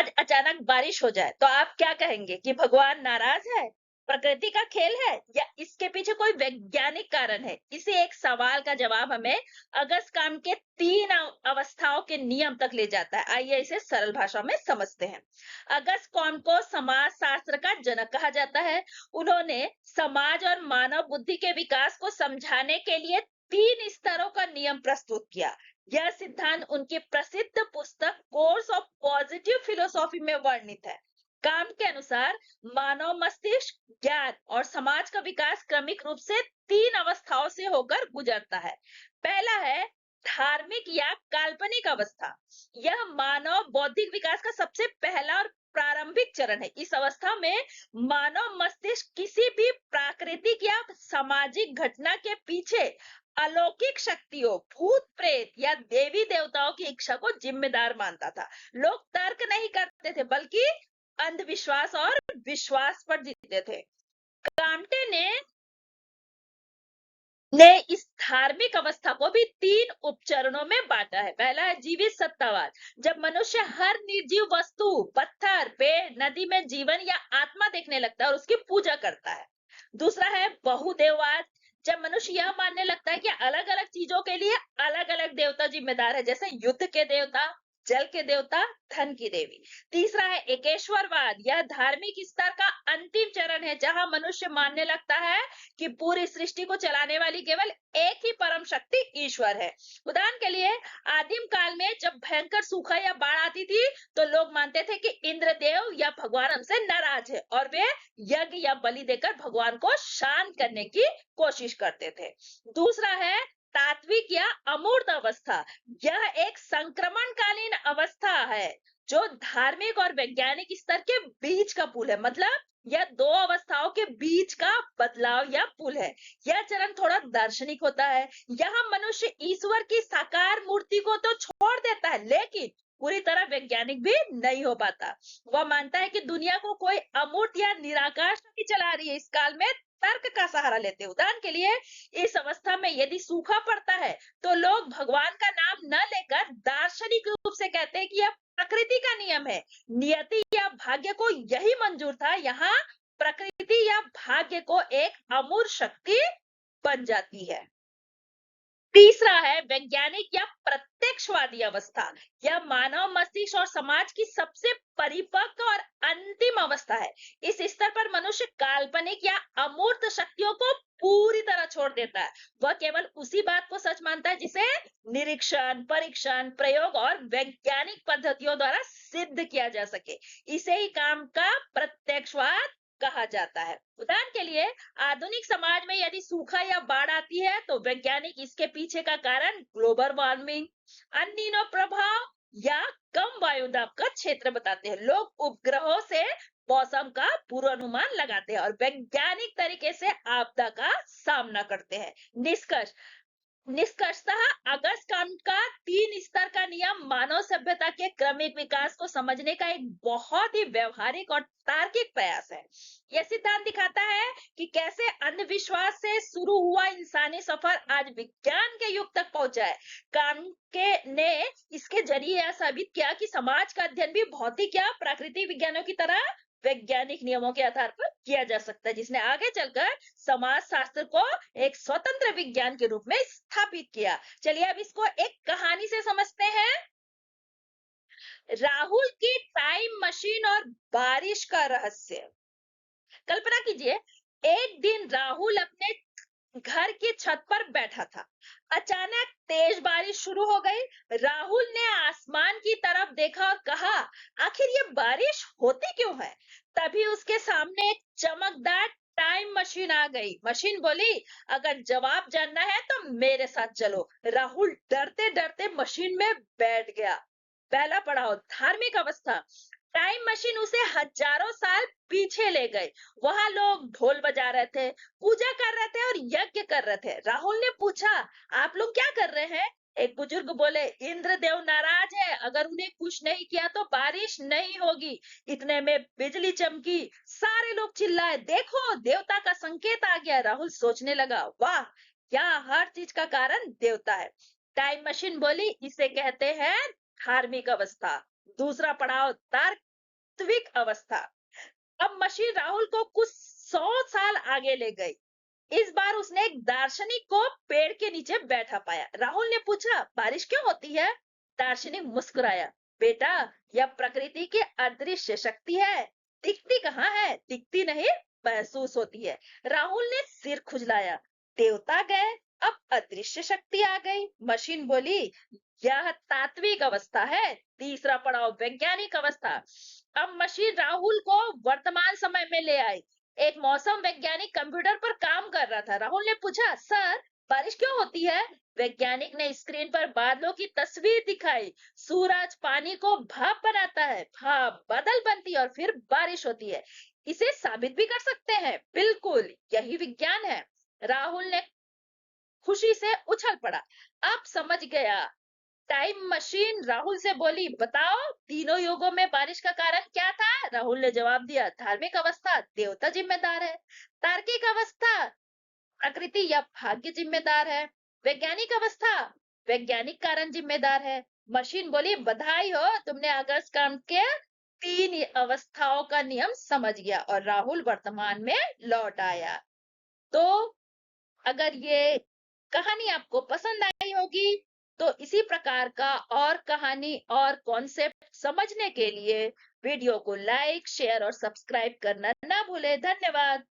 आज अचानक बारिश हो जाए तो आप क्या कहेंगे कि भगवान नाराज है, प्रकृति का खेल है, या इसके पीछे कोई वैज्ञानिक कारण है? इसी एक सवाल का जवाब हमें अगस्त काम के 3 अवस्थाओं के नियम तक ले जाता है। आइए इसे सरल भाषा में समझते हैं। अगस्त कॉम को समाज शास्त्र का जनक कहा जाता है। उन्होंने समाज और मानव बुद्धि के विकास को समझाने के लिए 3 स्तरों का नियम प्रस्तुत किया। यह सिद्धांत उनकी प्रसिद्ध पुस्तक कोर्स ऑफ पॉजिटिव फिलोसॉफी में वर्णित है। काम के अनुसार मानव मस्तिष्क, ज्ञान और समाज का विकास क्रमिक रूप से 3 अवस्थाओं से होकर गुजरता है। पहला है धार्मिक या काल्पनिक अवस्था। यह मानव बौद्धिक विकास का सबसे पहला और प्रारंभिक चरण है। इस अवस्था में मानव मस्तिष्क किसी भी प्राकृतिक या सामाजिक घटना के पीछे अलौकिक शक्तियों, भूत प्रेत या देवी देवताओं की इच्छा को जिम्मेदार मानता था। लोग तर्क नहीं करते थे बल्कि अंधविश्वास और विश्वास पर जीते थे। काम्टे ने इस धार्मिक अवस्था को भी 3 उपचरणों में बांटा है। पहला है जीवित सत्तावाद। जब मनुष्य हर निर्जीव वस्तु, पत्थर, पेड़, नदी में जीवन या आत्मा देखने लगता है और उसकी पूजा करता है। दूसरा है बहुदेववाद। जब मनुष्य यह मानने लगता है कि अलग अलग चीजों के लिए अलग अलग देवता जिम्मेदार है, जैसे युद्ध के देवता, जल के देवता, धन की देवी। तीसरा है एकेश्वरवाद। यह धार्मिक स्तर का अंतिम चरण है, जहां मनुष्य मानने लगता है कि पूरी सृष्टि को चलाने वाली केवल एक ही परम शक्ति ईश्वर है। उदाहरण के लिए आदिम काल में जब भयंकर सूखा या बाढ़ आती थी तो लोग मानते थे कि इंद्रदेव या भगवान हमसे नाराज है और वे यज्ञ या बलि देकर भगवान को शांत करने की कोशिश करते थे। दूसरा है तात्विक या अमूर्त अवस्था। यह एक संक्रमणकालीन अवस्था है जो धार्मिक और वैज्ञानिक स्तर के बीच का पुल है। मतलब यह 2 अवस्थाओं के बीच का बदलाव या पुल है। यह चरण थोड़ा दार्शनिक होता है। यहाँ मनुष्य ईश्वर की साकार मूर्ति को तो छोड़ देता है, लेकिन पूरी तरह वैज्ञानिक भी नहीं हो पाता। वह मानता है कि दुनिया को कोई अमूर्त या निराकार शक्ति चला रही है। इस काल में तर्क का सहारा लेते हैं। उदाहरण के लिए इस अवस्था में यदि सूखा पड़ता है तो लोग भगवान का नाम न लेकर दार्शनिक रूप से कहते हैं कि यह प्रकृति का नियम है। नियति या भाग्य को यही मंजूर था। यहाँ प्रकृति या भाग्य को एक अमूर्त शक्ति बन जाती है। तीसरा है वैज्ञानिक या प्रत्यक्षवादी अवस्था। यह मानव मस्तिष्क और समाज की सबसे परिपक्व और अंतिम अवस्था है। इस स्तर पर मनुष्य काल्पनिक या अमूर्त शक्तियों को पूरी तरह छोड़ देता है। वह केवल उसी बात को सच मानता है जिसे निरीक्षण, परीक्षण, प्रयोग और वैज्ञानिक पद्धतियों द्वारा सिद्ध किया जा सके। इसे ही काम का प्रत्यक्षवाद कहा जाता है। उदाहरण के लिए आधुनिक समाज में यदि सूखा या बाढ़ आती है तो वैज्ञानिक इसके पीछे का कारण ग्लोबल वार्मिंग, अनिनो प्रभाव या कम वायुदाब का क्षेत्र बताते हैं। लोग उपग्रहों से मौसम का पूर्वानुमान लगाते हैं और वैज्ञानिक तरीके से आपदा का सामना करते हैं। निष्कर्षतः अगस्त काम का 3 स्तर का नियम मानव सभ्यता के क्रमिक विकास को समझने का एक बहुत ही व्यवहारिक और तार्किक प्रयास है। यह सिद्धांत दिखाता है कि कैसे अंधविश्वास से शुरू हुआ इंसानी सफर आज विज्ञान के युग तक पहुंचा है। काम के ने इसके जरिए यह साबित किया कि समाज का अध्ययन भी भौतिक या प्राकृतिक विज्ञानों की तरह वैज्ञानिक नियमों के आधार पर किया जा सकता है, जिसने आगे चलकर समाज शास्त्र को एक स्वतंत्र विज्ञान के रूप में स्थापित किया। चलिए अब इसको एक कहानी से समझते हैं। राहुल की टाइम मशीन और बारिश का रहस्य। कल्पना कीजिए, एक दिन राहुल अपने घर की छत पर बैठा था। अचानक तेज बारिश शुरू हो गई। राहुल ने आसमान की तरफ देखा और कहा, आखिर ये बारिश होती क्यों है? तभी उसके सामने एक चमकदार टाइम मशीन आ गई। मशीन बोली, अगर जवाब जानना है तो मेरे साथ चलो। राहुल डरते डरते मशीन में बैठ गया। पहला पड़ाव धार्मिक अवस्था। टाइम मशीन उसे हजारों साल पीछे ले गई। वहां लोग ढोल बजा रहे थे, पूजा कर रहे थे और यज्ञ कर रहे थे। राहुल ने पूछा, आप लोग क्या कर रहे हैं? एक बुजुर्ग बोले, इंद्रदेव नाराज है, अगर उन्हें कुछ नहीं किया तो बारिश नहीं होगी। इतने में बिजली चमकी, सारे लोग चिल्लाए, देखो देवता का संकेत आ गया। राहुल सोचने लगा, वाह, क्या हर चीज का कारण देवता है। टाइम मशीन बोली, इसे कहते हैं धार्मिक अवस्था। दूसरा पड़ाव तर्क तात्विक अवस्था। अब मशीन राहुल को कुछ 100 साल आगे ले गई। इस बार उसने एक दार्शनिक को पेड़ के नीचे बैठा पाया। राहुल ने पूछा, बारिश क्यों होती है? दार्शनिक मुस्कुराया, बेटा, यह प्रकृति की अदृश्य शक्ति है। दिखती कहाँ है? दिखती नहीं, महसूस होती है। राहुल ने सिर खुजलाया। देवता गए, अब अदृश्य शक्ति आ गई। मशीन बोली, यह तात्विक अवस्था है। तीसरा पड़ाव वैज्ञानिक अवस्था। अब मशीन राहुल को वर्तमान समय में ले आई। एक मौसम वैज्ञानिक कंप्यूटर पर काम कर रहा था। राहुल ने पूछा, सर, बारिश क्यों होती है? वैज्ञानिक ने स्क्रीन पर बादलों की तस्वीर दिखाई। सूरज पानी को भाप बनाता है, भाप बादल बनती है और फिर बारिश होती है। इसे साबित भी कर सकते हैं। बिल्कुल, यही विज्ञान है। राहुल ने खुशी से उछल पड़ा। अब समझ गया। टाइम मशीन राहुल से बोली, बताओ, तीनों युगों में बारिश का कारण क्या था? राहुल ने जवाब दिया, धार्मिक अवस्था, देवता जिम्मेदार है। तार्किक अवस्था, प्रकृति या भाग्य जिम्मेदार है। वैज्ञानिक अवस्था, वैज्ञानिक कारण जिम्मेदार है। मशीन बोली, बधाई हो, तुमने आकाश काम के तीन अवस्थाओं का नियम समझ गया। और राहुल वर्तमान में लौट आया। तो अगर ये कहानी आपको पसंद आई होगी, तो इसी प्रकार का और कहानी और कॉन्सेप्ट समझने के लिए वीडियो को लाइक, शेयर और सब्सक्राइब करना ना भूलें। धन्यवाद।